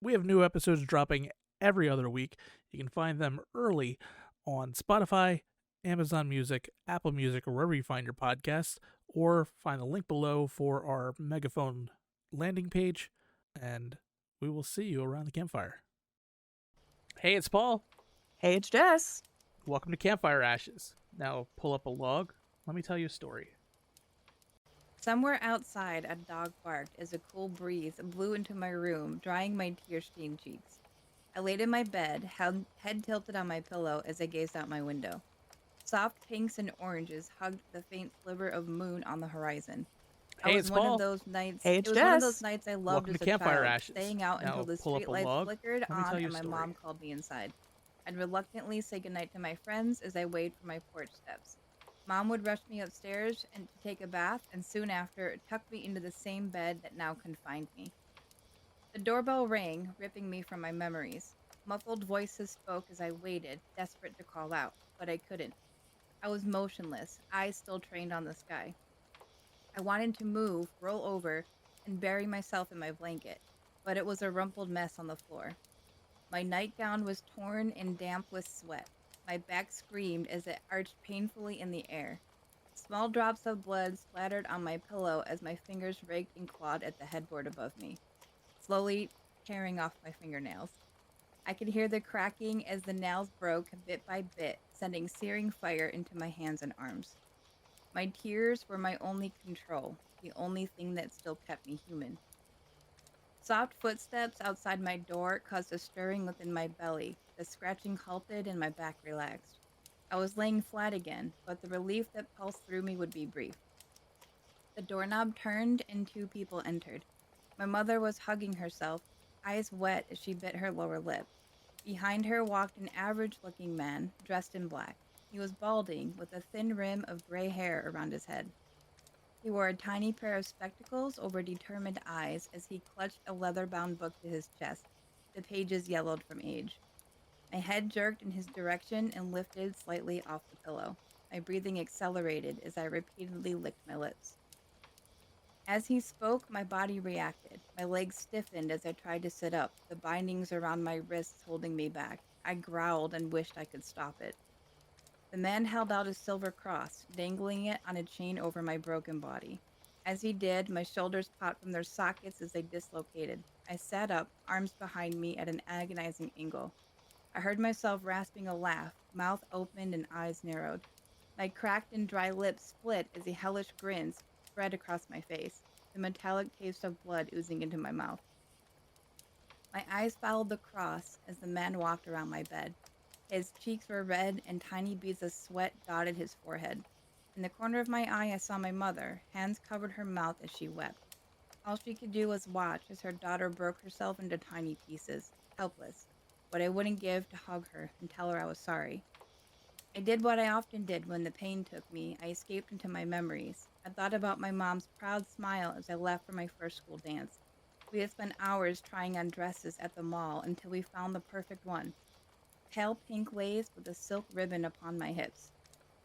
We have new episodes dropping every other week. You can find them early on Spotify, Amazon Music, Apple Music, or wherever you find your podcasts, or find the link below for our Megaphone landing page, and we will see you around the campfire. Hey, it's Paul. Hey, it's Jess. Welcome to Campfire Ashes. Now pull up a log. Let me tell you a story. Somewhere outside, a dog barked as a cool breeze blew into my room, drying my tear-stained cheeks. I laid in my bed, head tilted on my pillow as I gazed out my window. Soft pinks and oranges hugged the faint sliver of moon on the horizon. Hey, it's Paul. It It's was one of those Jess. nights I loved Welcome as to a Campfire child, Ashes. staying out until Now the pull up a streetlights log. flickered Let me tell on you and a my story. mom called me inside. I'd reluctantly say goodnight to my friends as I waited for my porch steps. Mom would rush me upstairs and to take a bath, and soon after, tuck me into the same bed that now confined me. The doorbell rang, ripping me from my memories. Muffled voices spoke as I waited, desperate to call out, but I couldn't. I was motionless, eyes still trained on the sky. I wanted to move, roll over, and bury myself in my blanket, but it was a rumpled mess on the floor. My nightgown was torn and damp with sweat. My back screamed as it arched painfully in the air. Small drops of blood splattered on my pillow as my fingers raked and clawed at the headboard above me, slowly tearing off my fingernails. I could hear the cracking as the nails broke bit by bit, sending searing fire into my hands and arms. My tears were my only control, the only thing that still kept me human. Soft footsteps outside my door caused a stirring within my belly. The scratching halted and my back relaxed. I was laying flat again, but the relief that pulsed through me would be brief. The doorknob turned and two people entered. My mother was hugging herself, eyes wet as she bit her lower lip. Behind her walked an average-looking man, dressed in black. He was balding, with a thin rim of gray hair around his head. He wore a tiny pair of spectacles over determined eyes as he clutched a leather-bound book to his chest, the pages yellowed from age. My head jerked in his direction and lifted slightly off the pillow. My breathing accelerated as I repeatedly licked my lips. As he spoke, my body reacted. My legs stiffened as I tried to sit up, the bindings around my wrists holding me back. I growled and wished I could stop it. The man held out a silver cross, dangling it on a chain over my broken body. As he did, my shoulders popped from their sockets as they dislocated. I sat up, arms behind me at an agonizing angle. I heard myself rasping a laugh, mouth opened and eyes narrowed. My cracked and dry lips split as a hellish grin spread across my face, the metallic taste of blood oozing into my mouth. My eyes followed the cross as the man walked around my bed. His cheeks were red and tiny beads of sweat dotted his forehead. In the corner of my eye, I saw my mother. Hands covered her mouth as she wept. All she could do was watch as her daughter broke herself into tiny pieces, helpless. What I wouldn't give to hug her and tell her I was sorry. I did what I often did when the pain took me. I escaped into my memories. I thought about my mom's proud smile as I left for my first school dance. We had spent hours trying on dresses at the mall until we found the perfect one. Pale pink lace with a silk ribbon upon my hips.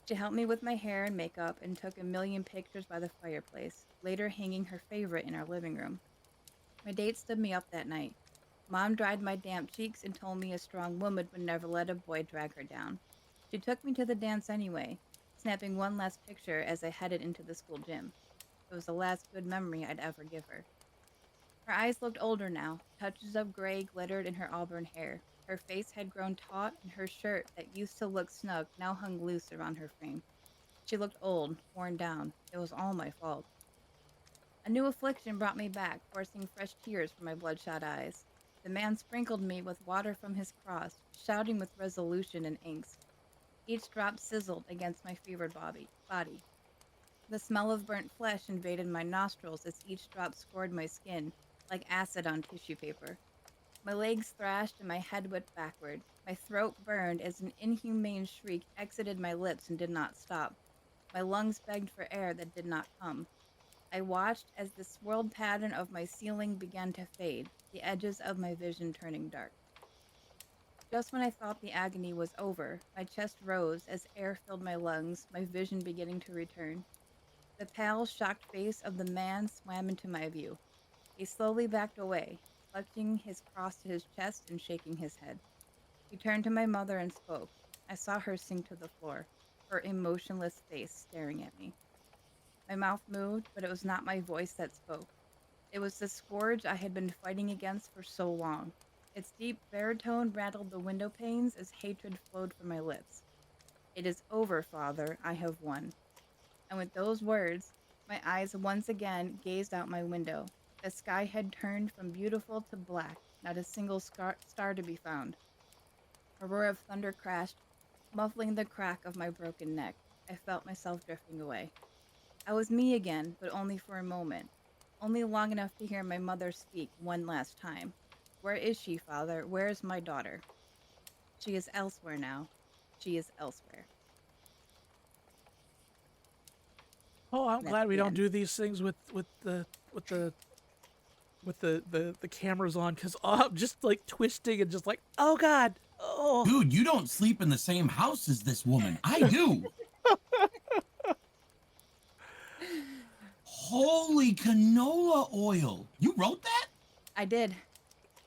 She helped me with my hair and makeup and took a million pictures by the fireplace, later hanging her favorite in our living room. My date stood me up that night. Mom dried my damp cheeks and told me a strong woman would never let a boy drag her down. She took me to the dance anyway, snapping one last picture as I headed into the school gym. It was the last good memory I'd ever give her. Her eyes looked older now. Touches of gray glittered in her auburn hair. Her face had grown taut, and her shirt, that used to look snug, now hung loose around her frame. She looked old, worn down. It was all my fault. A new affliction brought me back, forcing fresh tears from my bloodshot eyes. The man sprinkled me with water from his cross, shouting with resolution and angst. Each drop sizzled against my fevered body. The smell of burnt flesh invaded my nostrils as each drop scored my skin, like acid on tissue paper. My legs thrashed and my head whipped backward. My throat burned as an inhumane shriek exited my lips and did not stop. My lungs begged for air that did not come. I watched as the swirled pattern of my ceiling began to fade, the edges of my vision turning dark. Just when I thought the agony was over, my chest rose as air filled my lungs, my vision beginning to return. The pale, shocked face of the man swam into my view. He slowly backed away, clutching his cross to his chest and shaking his head. He turned to my mother and spoke. I saw her sink to the floor, her emotionless face staring at me. My mouth moved, but it was not my voice that spoke. It was the scourge I had been fighting against for so long. Its deep baritone rattled the window panes as hatred flowed from my lips. It is over, Father. I have won. And with those words, my eyes once again gazed out my window. The sky had turned from beautiful to black, not a single star to be found. A roar of thunder crashed, muffling the crack of my broken neck. I felt myself drifting away. I was me again, but only for a moment. Only long enough to hear my mother speak one last time. Where is she, Father? Where is my daughter? She is elsewhere now. She is elsewhere. Oh, I'm And that's glad we the don't end. do these things with the cameras on, because I'm just like twisting and just like, oh god, oh. Dude, you don't sleep in the same house as this woman. I do. Holy canola oil. You wrote that? I did.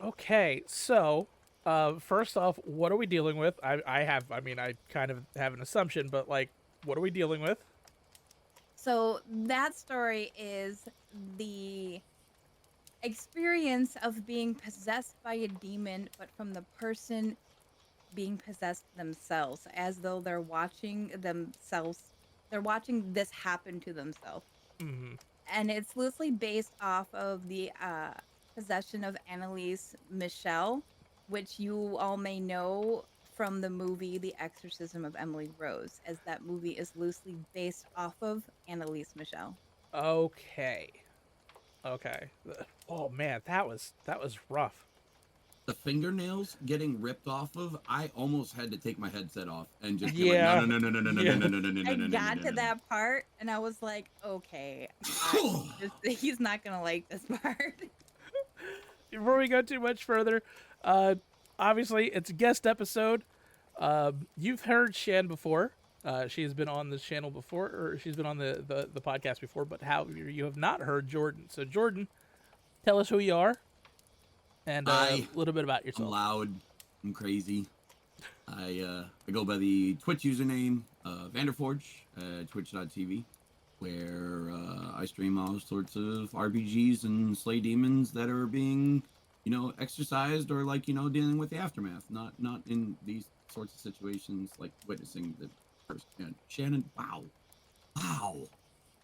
Okay, so first off, what are we dealing with? I kind of have an assumption, but like, what are we dealing with? So that story is the experience of being possessed by a demon, but from the person being possessed themselves, as though they're watching themselves, they're watching this happen to themselves. Mm-hmm. And it's loosely based off of the possession of Annalise Michel, which you all may know from the movie The Exorcism of Emily Rose, as that movie is loosely based off of Annalise Michel. Okay. Okay. Oh man, that was rough. The fingernails getting ripped off of, I almost had to take my headset off and just be like, no, Yeah. no, no, no, no, no, no, no, Yeah. no, no, no, no, I no, no, got to no, no, that part and I was like, okay, no. he's not gonna like this part. Before we go too much further, uh, obviously it's a guest episode. You've heard Shan before. She has been on this channel before, or she's been on the podcast before, but however, you have not heard Jordan. So, Jordan, tell us who you are and a I little bit about I'm yourself. loud. I'm crazy. I go by the Twitch username Vanderforge, twitch.tv, where I stream all sorts of RPGs and slay demons that are being, exercised or like dealing with the aftermath. Not in these sorts of situations like witnessing the first. And Shannon, wow.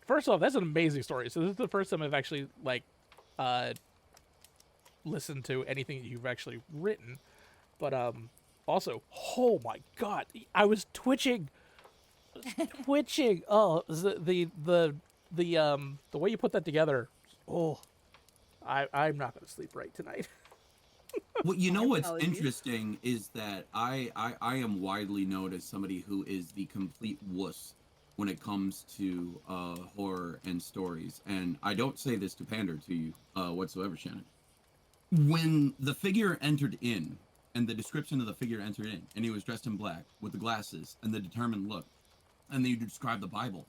First off, that's an amazing story. So, this is the first time I've actually, like, uh, listened to anything that you've actually written. But, also, oh my god, I was twitching. Oh, the way you put that together. Oh, I'm not gonna sleep right tonight. Well, you know My what's apologies. interesting is that I am widely known as somebody who is the complete wuss when it comes to horror and stories, and I don't say this to pander to you whatsoever, Shannon. When the figure entered in, and the description of the figure entered in, and he was dressed in black with the glasses and the determined look, and then you describe the Bible,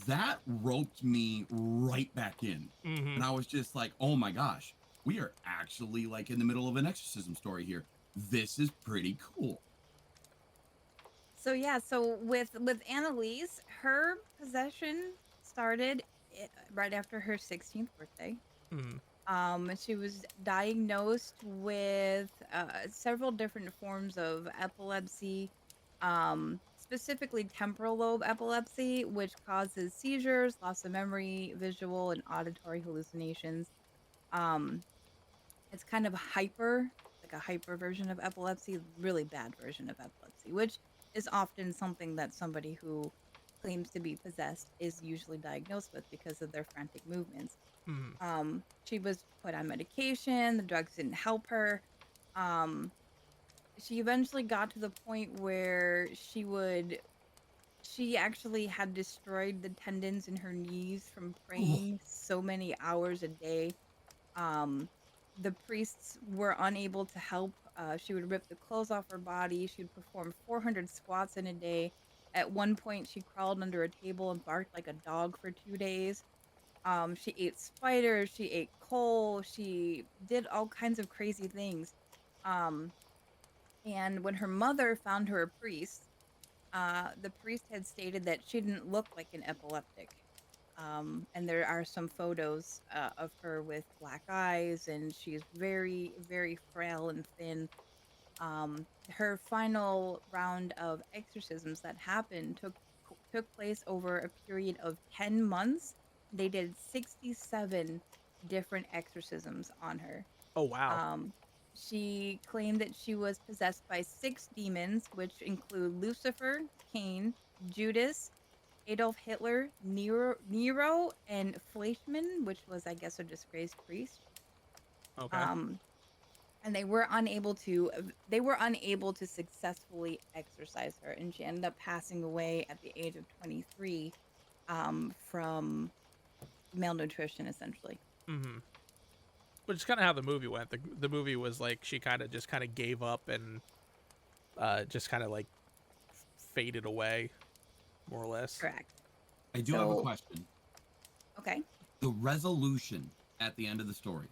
that roped me right back in. Mm-hmm. And I was just like, oh my gosh, we are actually like in the middle of an exorcism story here. This is pretty cool. So yeah, so with Annalise, her possession started right after her 16th birthday. Mm-hmm. She was diagnosed with several different forms of epilepsy, specifically temporal lobe epilepsy, which causes seizures, loss of memory, visual and auditory hallucinations. Um, it's kind of like a hyper version of epilepsy, really bad version of epilepsy, which is often something that somebody who claims to be possessed is usually diagnosed with because of their frantic movements. Mm-hmm. She was put on medication, the drugs didn't help her. Um, she eventually got to the point where she actually had destroyed the tendons in her knees from Oh, praying so many hours a day. Um, the priests were unable to help. She would rip the clothes off her body. She would perform 400 squats in a day. At one point, she crawled under a table and barked like a dog for 2 days. She ate spiders, she ate coal, she did all kinds of crazy things. Um, and when her mother found her a priest, the priest had stated that she didn't look like an epileptic. And there are some photos of her with black eyes, and she's very, very frail and thin. Her final round of exorcisms that happened took place over a period of 10 months. They did 67 different exorcisms on her. Oh wow. Um, she claimed that she was possessed by 6 demons, which include Lucifer, Cain, Judas, Adolf Hitler, Nero, and Fleischmann, which was, I guess, a disgraced priest. Okay. Um, and they were unable to successfully exorcise her, and she ended up passing away at the age of 23 from malnutrition, essentially. Mm-hmm. Which is kind of how the movie went. The movie was like she kind of gave up and just kind of like faded away, more or less. Correct. I do have a question. Okay. The resolution at the end of the story.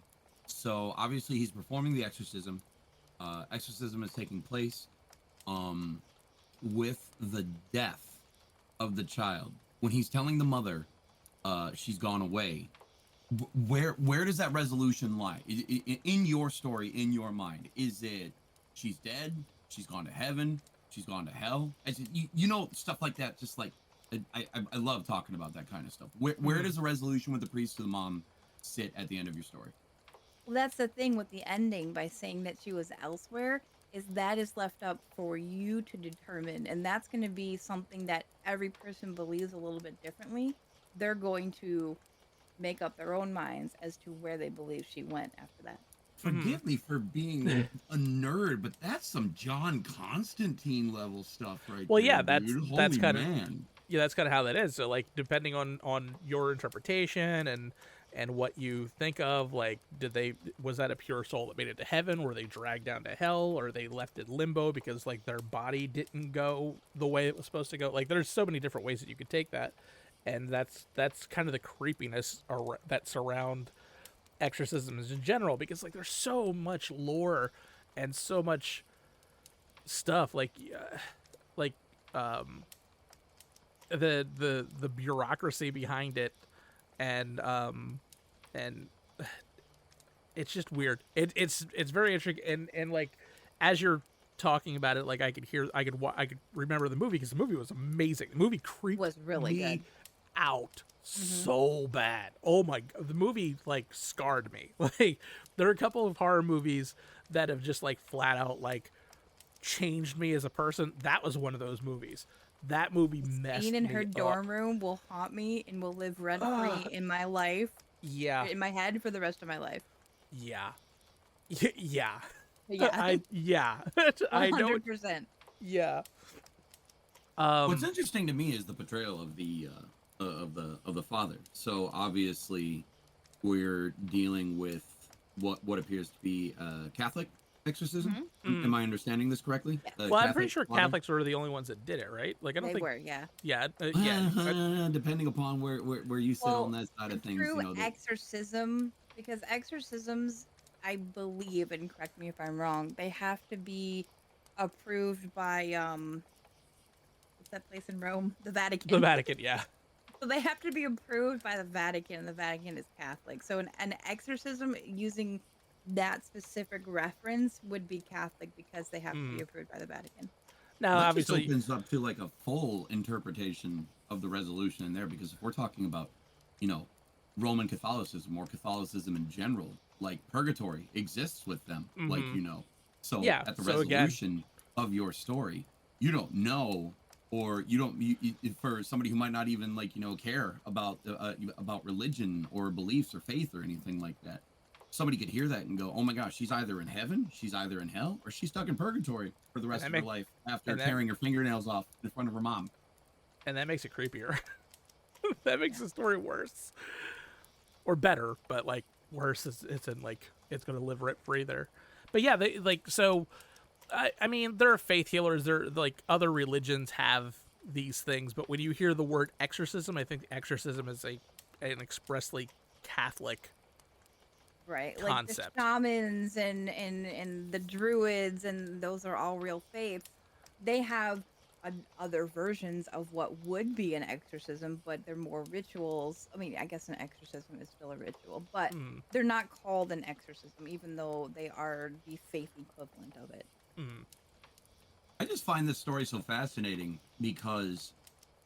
So obviously he's performing the exorcism. Exorcism is taking place with the death of the child. When he's telling the mother she's gone away, where does that resolution lie? In your story, in your mind? Is it she's dead, she's gone to heaven, she's gone to hell? You know, stuff like that. Just like I love talking about that kind of stuff. Where does the resolution with the priest to the mom sit at the end of your story? Well, that's the thing with the ending by saying that she was elsewhere, is that is left up for you to determine, and that's going to be something that every person believes a little bit differently. They're going to make up their own minds as to where they believe she went after that. Forgive me for being a nerd, but that's some John Constantine level stuff right Well, there. yeah, Dude. that's Holy kind of man. yeah, that's kind of how that is. So like depending on your interpretation and what you think of, like was that a pure soul that made it to heaven? Were they dragged down to hell, or they left in limbo because like their body didn't go the way it was supposed to go? Like there's so many different ways that you could take that, and that's kind of the creepiness that surround exorcisms in general, because like there's so much lore and so much stuff like the bureaucracy behind it, and it's just weird. It's very interesting, and like as you're talking about it, like I could remember the movie, because the movie was amazing. The movie creeped Was really me good. out so bad. Oh my god, the movie like scarred me. Like there are a couple of horror movies that have just like flat out like changed me as a person. That was one of those movies. That movie messed Scene in me her up. dorm room will haunt me and will live rent free in my life, Yeah. in my head for the rest of my life. Yeah. Yeah. Yeah, yeah. I know. 100%. Yeah. What's interesting to me is the portrayal of the father. So obviously, we're dealing with what appears to be Catholic exorcism. Am I understanding this correctly? Yeah. Well, I'm pretty sure Catholics were the only ones that did it, right? Like I don't They think. were, yeah. Yeah. Yeah. Depending upon where you sit on that side of things, True you know. exorcism, because exorcisms, I believe, and correct me if I'm wrong, they have to be approved by what's that place in Rome? The Vatican. The Vatican, yeah. So they have to be approved by the Vatican, and the Vatican is Catholic. So an exorcism using that specific reference would be Catholic, because they have to be approved by the Vatican. Now, that obviously, just opens up to like a full interpretation of the resolution in there, because if we're talking about, you know, Roman Catholicism or Catholicism in general, like purgatory exists with them, like, you know. So Yeah, at the so resolution of your story, you don't know, or you don't, for somebody who might not even like, you know, care about religion or beliefs or faith or anything like that, somebody could hear that and go, oh my gosh, she's either in heaven, she's either in hell, or she's stuck in purgatory for the rest of her life after tearing her fingernails off in front of her mom. And that makes it creepier. That makes the story worse. Or better, but like worse is it's in like it's gonna live rent free there. But yeah, they like so I mean there are faith healers, there like other religions have these things, but when you hear the word exorcism, I think exorcism is a an expressly Catholic Right. Like the concept. shamans and the druids, and those are all real faiths. They have other versions of what would be an exorcism, but they're more rituals. I mean, I guess an exorcism is still a ritual, but Mm, they're not called an exorcism, even though they are the faith equivalent of it. mm, I just find this story so fascinating because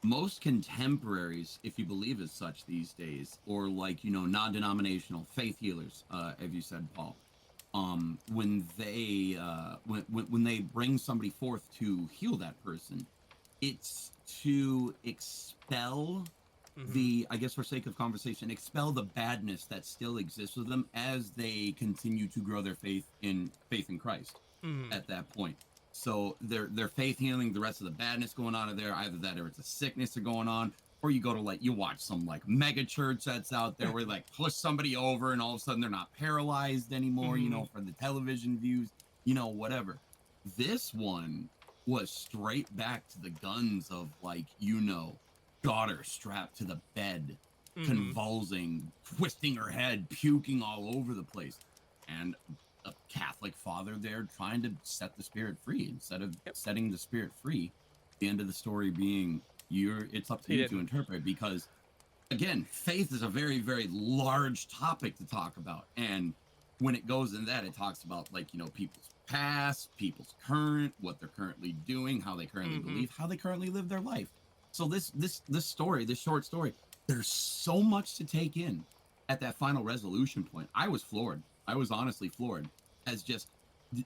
most contemporaries, if you believe as such these days, or like, non-denominational faith healers, as you said, Paul, when they bring somebody forth to heal that person, it's to expel mm-hmm, the, I guess for sake of conversation, expel the badness that still exists with them as they continue to grow their faith in Christ mm, at that point. So they're faith healing the rest of the badness going on in there, either that or it's a sickness going on, or you go to you watch some like mega church that's out there where like push somebody over and all of a sudden they're not paralyzed anymore, mm-hmm. for the television views, whatever. This one was straight back to the guns of like, daughter strapped to the bed, Mm-hmm. convulsing, twisting her head, puking all over the place. And a Catholic father there trying to set the spirit free instead of Yep. setting the spirit free. The end of the story being it's up to He you didn't. to interpret, because again, faith is a very, very large topic to talk about. And when it goes in that, it talks about like, people's past, people's current, what they're currently doing, how they currently Mm-hmm. believe, how they currently live their life. So this story, this short story, there's so much to take in at that final resolution point. I was floored. I was honestly floored, as just,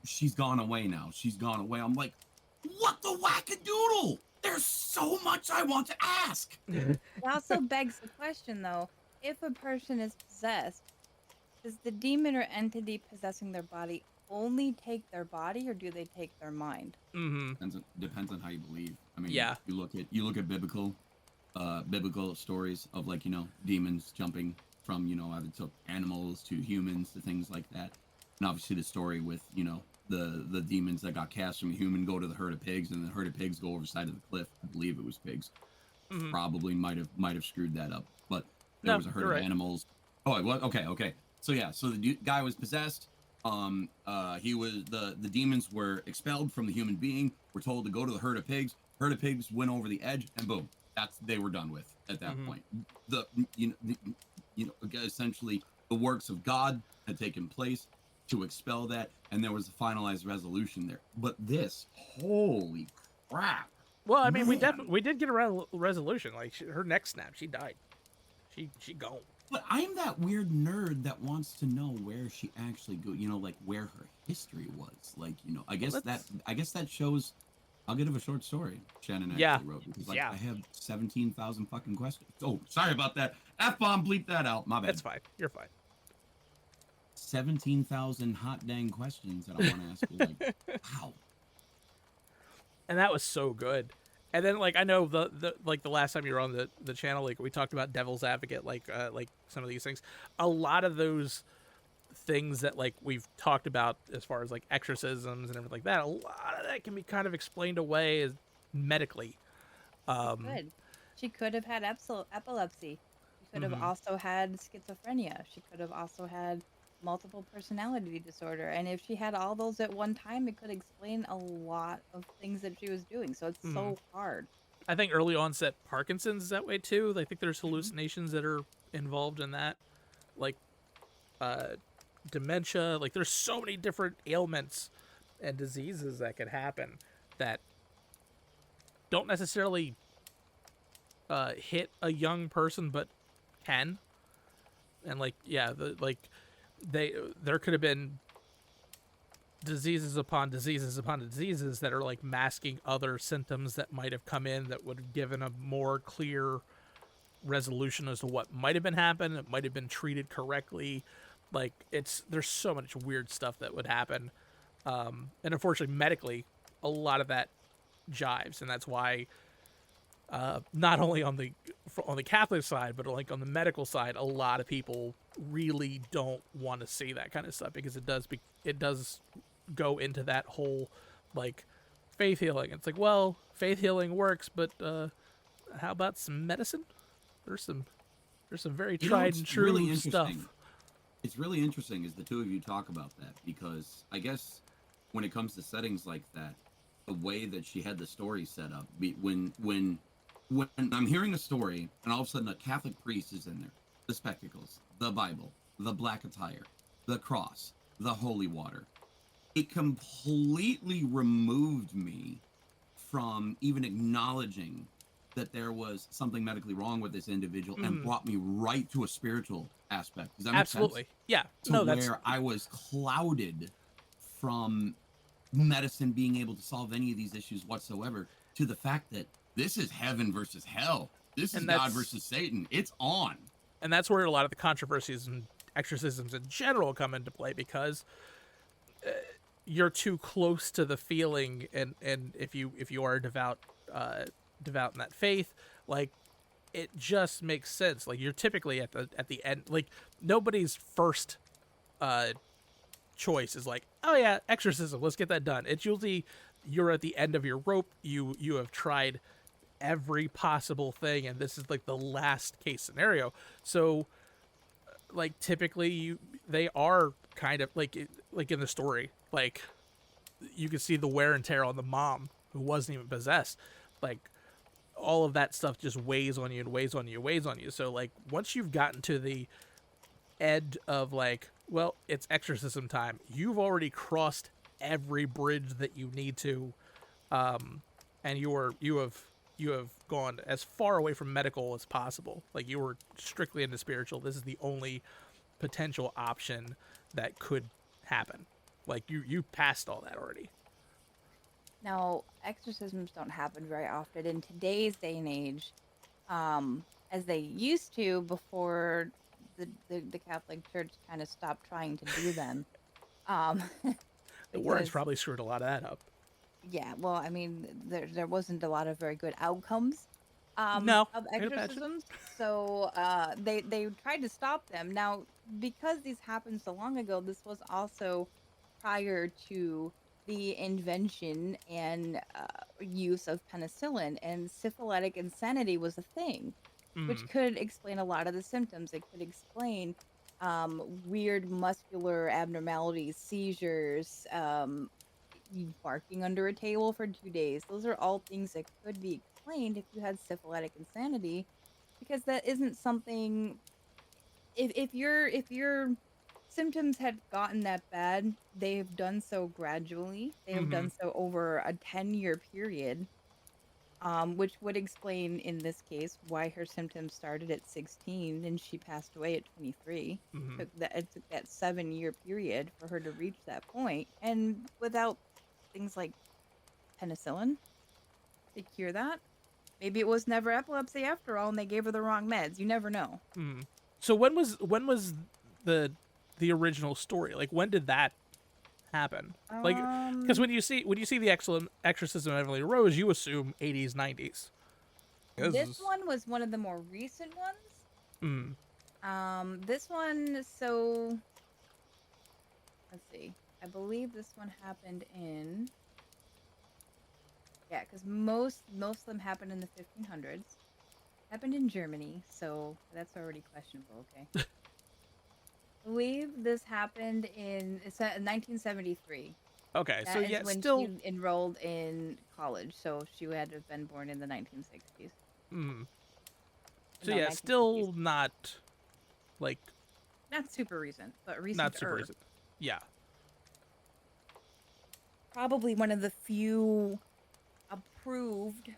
she's gone away now. She's gone away. I'm like, what the wackadoodle? There's so much I want to ask. It also begs the question, though, if a person is possessed, does the demon or entity possessing their body only take their body, or do they take their mind? Mm-hmm. Depends on how you believe. I mean, Yeah. you look at biblical stories of like, demons jumping from, either to animals to humans to things like that. And obviously the story with, the demons that got cast from a human go to the herd of pigs, and the herd of pigs go over the side of the cliff. I believe it was pigs. Mm-hmm. Probably might have screwed that up, but there No, was a herd you're of right. animals. Oh, it was? Okay. So yeah, so the guy was possessed. He was the demons were expelled from the human being. We're told to go to the herd of pigs. Herd of pigs went over the edge, and boom, they were done with at that Mm-hmm. point. Essentially the works of God had taken place to expel that, and there was a finalized resolution there. But this, holy crap! Well, I mean, Man. we did get a resolution. Like her neck snapped. She died. She gone. But I'm that weird nerd that wants to know where she actually go. Like where her history was. Like, I guess that shows. I'll give a short story Shannon actually Yeah. wrote, because Yeah. I have 17,000 fucking questions. Oh, sorry about that. F-bomb, bleep that out. My bad. That's fine. You're fine. 17,000 hot dang questions that I want to ask you. Like, wow. And that was so good. And then like I know the like the last time you were on the channel, like we talked about Devil's Advocate, like some of these things. A lot of those things that like we've talked about as far as like exorcisms and everything like that, a lot of that can be kind of explained away as medically. Good. She could have had epilepsy. She could have Mhm. also had schizophrenia. She could have also had multiple personality disorder. And if she had all those at one time, it could explain a lot of things that she was doing. So it's so hard. I think early onset Parkinson's is that way too. I think there's hallucinations that are involved in that, like dementia. Like there's so many different ailments and diseases that could happen that don't necessarily hit a young person, but can. And like there could have been diseases upon diseases upon diseases that are like masking other symptoms that might have come in that would have given a more clear resolution as to what might have been happening. It might have been treated correctly. Like there's so much weird stuff that would happen, and unfortunately medically a lot of that jives, and that's why not only on the Catholic side, but like on the medical side, a lot of people really don't want to see that kind of stuff, because it does go into that whole like faith healing. It's like, well, faith healing works, but how about some medicine? There's some There's some very You know, tried it's and true really stuff. interesting. It's really interesting as the two of you talk about that, because I guess when it comes to settings like that, the way that she had the story set up, when I'm hearing a story and all of a sudden a Catholic priest is in there, the spectacles, the Bible, the black attire, the cross, the holy water, it completely removed me from even acknowledging that there was something medically wrong with this individual, and Mm, brought me right to a spiritual aspect. Does that make sense? absolutely. Yeah. To No, that's where I was clouded from medicine being able to solve any of these issues whatsoever, to the fact that this is heaven versus hell. This is and God that's versus Satan. It's on. and that's where a lot of the controversies and exorcisms in general come into play, because you're too close to the feeling, and if you are devout in that faith, like, it just makes sense. Like, you're typically at the end. Like, nobody's first uh choice is like, oh yeah, exorcism, let's get that done. It's usually you're at the end of your rope. You have tried every possible thing, and this is like the last case scenario. So, like, typically they are kind of like in the story, like, you can see the wear and tear on the mom who wasn't even possessed. Like, all of that stuff just weighs on you and weighs on you, weighs on you. So, like, once you've gotten to the end of, like, well, it's exorcism time, you've already crossed every bridge that you need to, and you have gone as far away from medical as possible. Like, you were strictly into spiritual. This is the only potential option that could happen. Like, you passed all that already. Now, exorcisms don't happen very often in today's day and age, as they used to before the Catholic Church kind of stopped trying to do them. Um, The Warrens because probably screwed a lot of that up. yeah, well, I mean, there wasn't a lot of very good outcomes No, of I can imagine. exorcisms, so they tried to stop them. Now, because these happened so long ago, this was also prior to the invention and use of penicillin, and syphilitic insanity was a thing, which Mm, could explain a lot of the symptoms. It could explain weird muscular abnormalities, seizures, you barking under a table for 2 days. Those are all things that could be explained if you had syphilitic insanity, because that isn't something. If your symptoms had gotten that bad, they've done so gradually. They have mm-hmm. done so over a 10-year period, which would explain in this case why her symptoms started at 16 and she passed away at 23. Mm-hmm. It took that 7-year period for her to reach that point, and without things like penicillin to cure that. Maybe it was never epilepsy after all, and they gave her the wrong meds. You never know. Mm. So when was the original story? Like, when did that happen? Like, because Um, when you see the excellent exorcism of Emily Rose, you assume 80s, 90s. This this is one was one of the more recent ones. mm, This one, so let's see. I believe this one happened in, yeah, because most of them happened in the 1500s. Happened in Germany, so that's already questionable. Okay. I believe this happened in 1973. okay. So That is yeah, when still. she enrolled in college, so she had to have been born in the 1960s. Mm, so No, yeah, 1950s. still not like Not super recent, but recent. not super recent. Yeah. Probably one of the few approved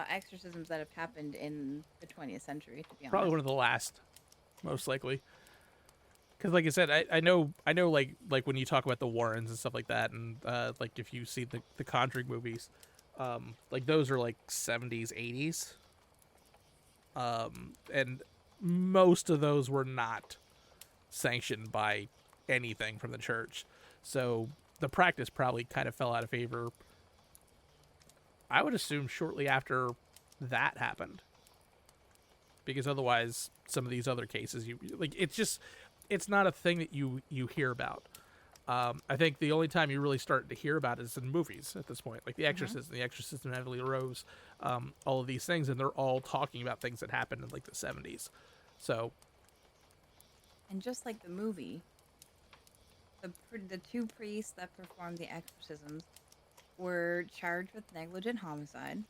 exorcisms that have happened in the 20th century, to be Probably honest. one of the last, most likely. Because, like I said, I know, like when you talk about the Warrens and stuff like that, and like if you see the Conjuring movies, like those are like 70s, 80s, and most of those were not sanctioned by anything from the church, so the practice probably kind of fell out of favor. I would assume shortly after that happened, because otherwise, some of these other cases, you like, it's not a thing that you hear about. I think the only time you really start to hear about it is in movies at this point, like The Exorcist, and The Exorcist and Emily Rose, all of these things, and they're all talking about things that happened in like the 70s. So, And just like the movie, the two priests that performed the exorcisms were charged with negligent homicide.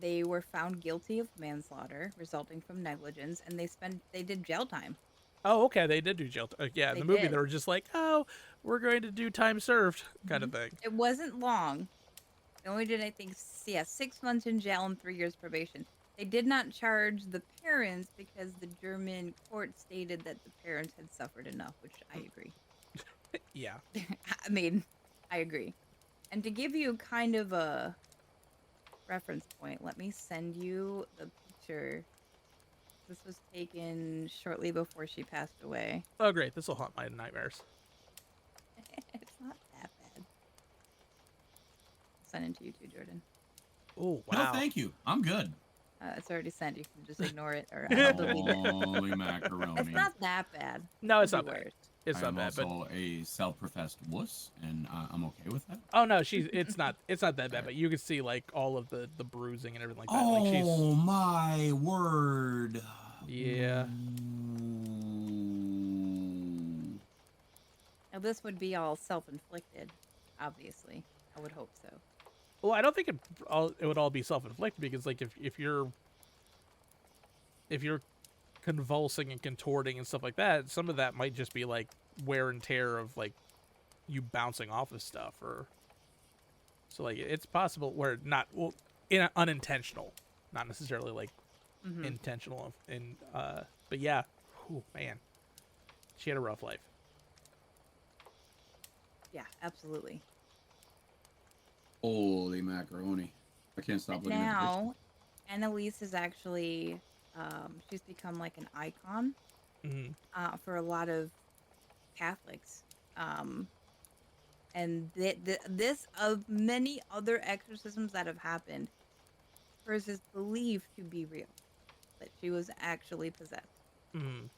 They were found guilty of manslaughter resulting from negligence, and they did jail time. oh, okay, they did do jail. Yeah, in They the movie did. they were just like, oh, we're going to do time served kind of thing. It wasn't long. They only did, I think, 6 months in jail and 3 years probation. They did not charge the parents because the German court stated that the parents had suffered enough, which I agree. Yeah. I mean, I agree. And to give you kind of a reference point, let me send you the picture. This was taken shortly before she passed away. Oh, great. This will haunt my nightmares. It's not that bad. I'll send it to you too, Jordan. Oh, No, wow. thank you. I'm good. It's already sent. You can just ignore it. Or Holy macaroni. It's not that bad. No, it's Could not be bad. worse. It's I not am bad, but also a self-professed wuss, and I'm okay with that. oh no, it's not that bad, but you can see like all of the bruising and everything like that. Like Oh my word. yeah. Ooh. Now this would be all self-inflicted, obviously. I would hope so. Well, I don't think it would all be self-inflicted, because like if you're convulsing and contorting and stuff like that, some of that might just be like wear and tear of like you bouncing off of stuff, or so like it's possible where not unintentional, not necessarily like intentional, and but yeah, oh man, she had a rough life. Yeah, absolutely. Holy macaroni! I can't stop But looking at the picture. now, Annalise is actually, she's become like an icon for a lot of Catholics. And this, of many other exorcisms that have happened, hers is believed to be real, that she was actually possessed. And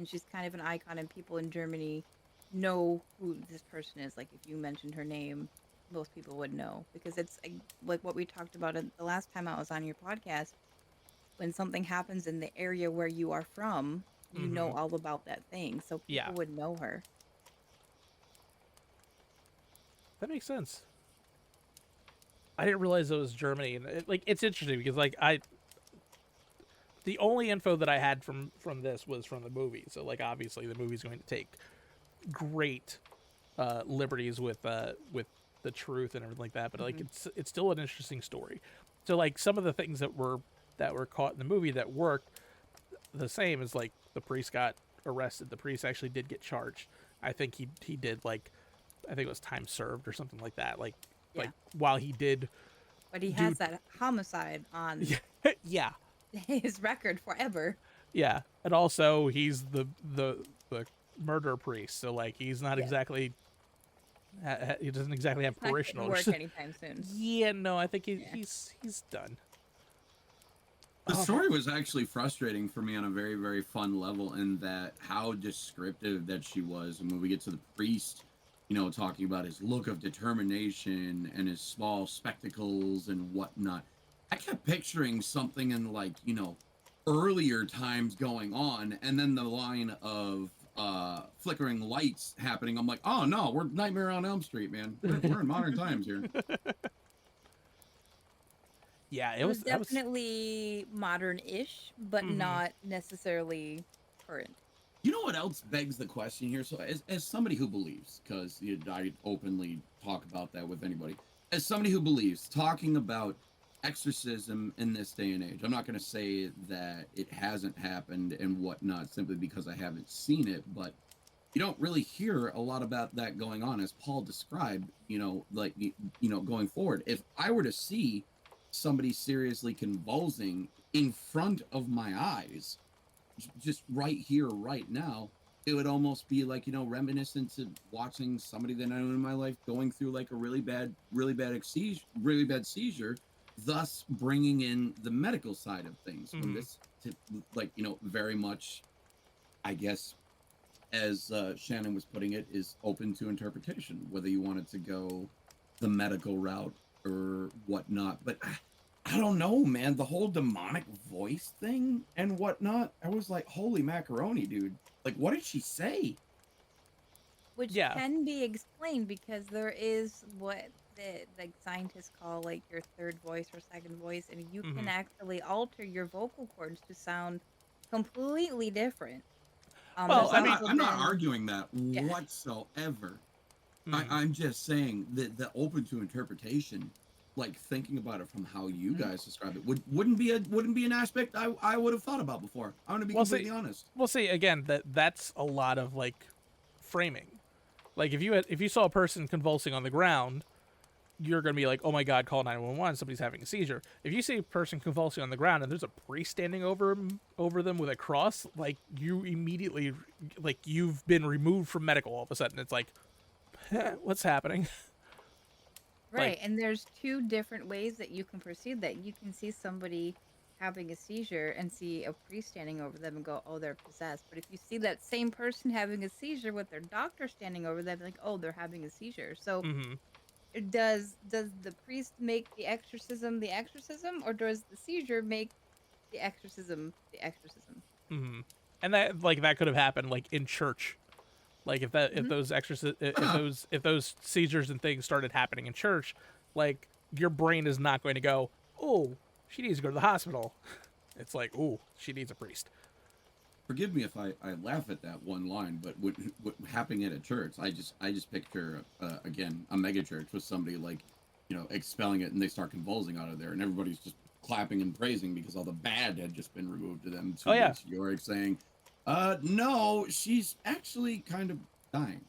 she's kind of an icon, and people in Germany know who this person is. Like, if you mentioned her name, most people would know, because it's like what we talked about the last time I was on your podcast. When something happens in the area where you are from, you know all about that thing, so people would know her. That makes sense. I didn't realize it was Germany, and it's interesting because the only info that I had from this was from the movie. So like obviously the movie's going to take great liberties with the truth and everything like that, but like it's still an interesting story. So like some of the things that were caught in the movie that worked the same as like the priest got arrested. The priest actually did get charged. I think he did like, I think it was time served or something like that. Like while he did, but he has that homicide on yeah his record forever. Yeah, and also he's the murder priest, so like he's not exactly he doesn't exactly have parishioners. Not gonna work anytime soon. Yeah, no, I think he's done. The story was actually frustrating for me on a very, very fun level, in that how descriptive that she was. And when we get to the priest, you know, talking about his look of determination and his small spectacles and whatnot, I kept picturing something in like, you know, earlier times going on, and then the line of flickering lights happening. I'm like, oh no, we're Nightmare on Elm Street, man. We're in modern times here. Yeah, it was definitely modern-ish, but not necessarily current. You know what else begs the question here? So as somebody who believes, because I openly talk about that with anybody, as somebody who believes, talking about exorcism in this day and age, I'm not going to say that it hasn't happened and whatnot simply because I haven't seen it, but you don't really hear a lot about that going on, as Paul described, you know, like, you know, going forward. If I were to see somebody seriously convulsing in front of my eyes, just right here, right now, it would almost be like, you know, reminiscent to watching somebody that I know in my life going through like a really bad seizure, thus bringing in the medical side of things. When this, like, you know, very much, I guess, as Shannon was putting it, is open to interpretation, whether you wanted to go the medical route or whatnot. But I don't know, man. The whole demonic voice thing and whatnot, I was like, holy macaroni, dude. Like, what did she say? Which Yeah. can be explained because there is what the like scientists call like your third voice or second voice, and you can actually alter your vocal cords to sound completely different. Well, There's I mean, also I'm not been arguing that yeah. whatsoever. mhm. I'm just saying that the open to interpretation, like thinking about it from how you guys describe it, wouldn't be an aspect I would have thought about before. I'm gonna be Well, completely honest. see again that's a lot of like framing. Like if you saw a person convulsing on the ground, you're gonna be like, oh my god, call 911, somebody's having a seizure. If you see a person convulsing on the ground and there's a priest standing over them with a cross, like you immediately like you've been removed from medical all of a sudden. It's like, what's happening? Right, Like, and there's two different ways that you can perceive that. You can see somebody having a seizure and see a priest standing over them and go, "Oh, they're possessed." But if you see that same person having a seizure with their doctor standing over them, like, "Oh, they're having a seizure." So, mm-hmm. does the priest make the exorcism, or does the seizure make the exorcism the exorcism? Mm-hmm. And that could have happened like in church. Like if Mhm. those if those seizures and things started happening in church, like your brain is not going to go, oh, she needs to go to the hospital. It's like, oh, she needs a priest. Forgive me if I laugh at that one line, but what happening at a church, I just picture again a mega church with somebody like, expelling it and they start convulsing out of there and everybody's just clapping and praising because all the bad had just been removed to them. To Oh yeah, which Yorick saying, no, she's actually kind of dying.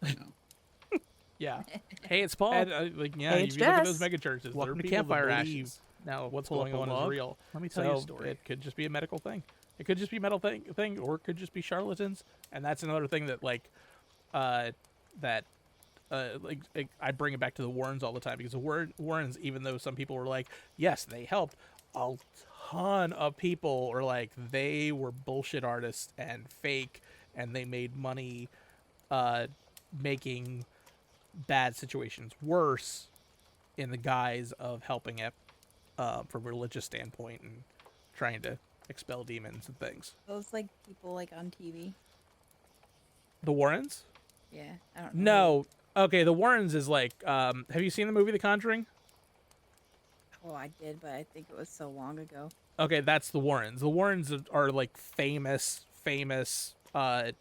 You know. yeah. Hey, it's Paul. And like yeah, Hey, if it's you look at Jess. those mega churches, there are Welcome to people that Campfire believe Ashes. now what's Pull going up a on is log. real. Let me tell you a So story. it could just be a medical thing. It could just be metal thing, or it could just be charlatans. And that's another thing that like, that like I bring it back to the Warrens all the time because the Warrens, even though some people were like, yes, they helped, a ton of people were like they were bullshit artists and fake, and they made money, making bad situations worse in the guise of helping it, from a religious standpoint and trying to expel demons and things. Those like people like on TV. The Warrens? Yeah, I don't know. No. Okay, the Warrens is like, have you seen the movie The Conjuring? Oh, I did, but I think it was so long ago. Okay, that's the Warrens. The Warrens are like famous, like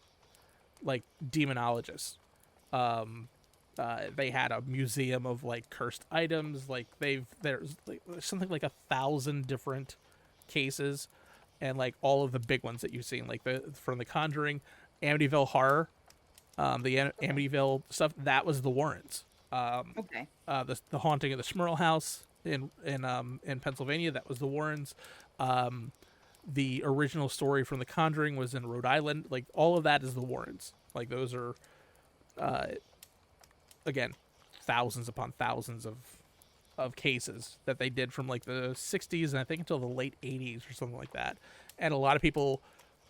demonologists. They had a museum of like cursed items. Like there's like something like 1,000 different cases, and like all of the big ones that you've seen, like from The Conjuring, Amityville Horror, Amityville stuff. That was the Warrens. Okay. The haunting of the Smurl House in Pennsylvania. That was the Warrens. The original story from The Conjuring was in Rhode Island. Like all of that is the Warrens. Like those are, again, thousands upon thousands of cases that they did from like the 60s and I think until the late 80s or something like that. And a lot of people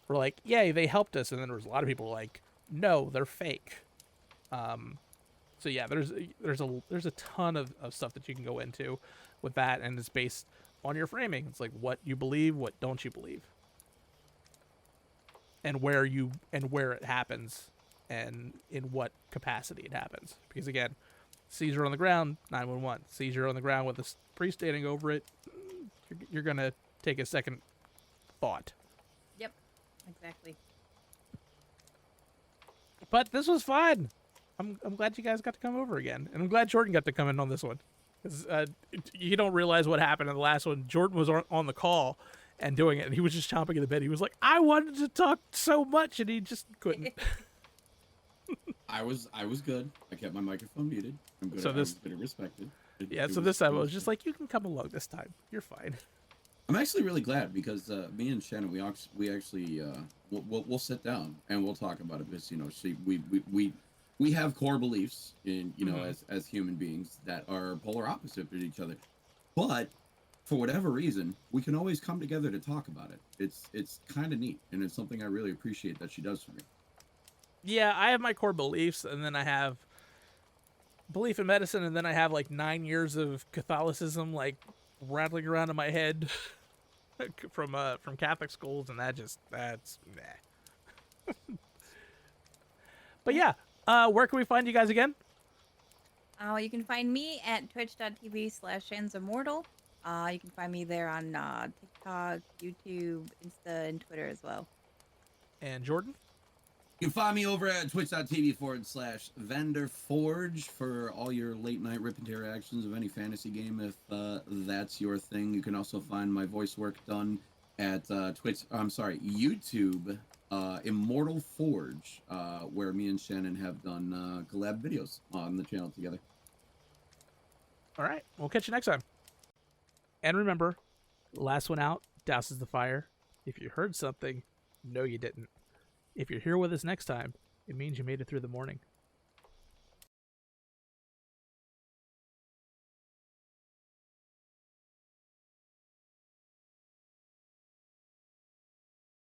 were like, "Yay, they helped us," and then there was a lot of people like, "No, they're fake." So yeah, there's a ton of stuff that you can go into with that, and it's based on your framing. It's like what you believe, what don't you believe, and where it happens, and in what capacity it happens. Because again, seizure on the ground, 911. Seizure on the ground with a priest standing over it, you're gonna take a second thought. Yep. Exactly. But this was fun. I'm glad you guys got to come over again, and I'm glad Jordan got to come in on this one. 'Cause, you don't realize what happened in the last one. Jordan was on the call and doing it, and he was just chomping at the bit. He was like, "I wanted to talk so much," and he just couldn't. I was good. I kept my microphone muted. I'm good. So I was good and respected. Yeah. So this time I was just like, "You can come along this time. You're fine." I'm actually really glad because me and Shannon, we actually we'll sit down and we'll talk about it because we have core beliefs in as human beings that are polar opposite of each other, but for whatever reason we can always come together to talk about it. It's kind of neat, and it's something I really appreciate that she does for me. Yeah, I have my core beliefs, and then I have belief in medicine, and then I have like 9 years of Catholicism like rattling around in my head from Catholic schools, and that's nah. But yeah, where can we find you guys again? You can find me at twitch.tv/shansimmortal. You can find me there on TikTok, YouTube, Insta, and Twitter as well. And Jordan? You can find me over at twitch.tv/VendorForge for all your late night rip interactions of any fantasy game if that's your thing. You can also find my voice work done at YouTube, Immortal Forge, where me and Shannon have done collab videos on the channel together. All right, we'll catch you next time. And remember, last one out douses the fire. If you heard something, no you didn't. If you're here with us next time, it means you made it through the morning.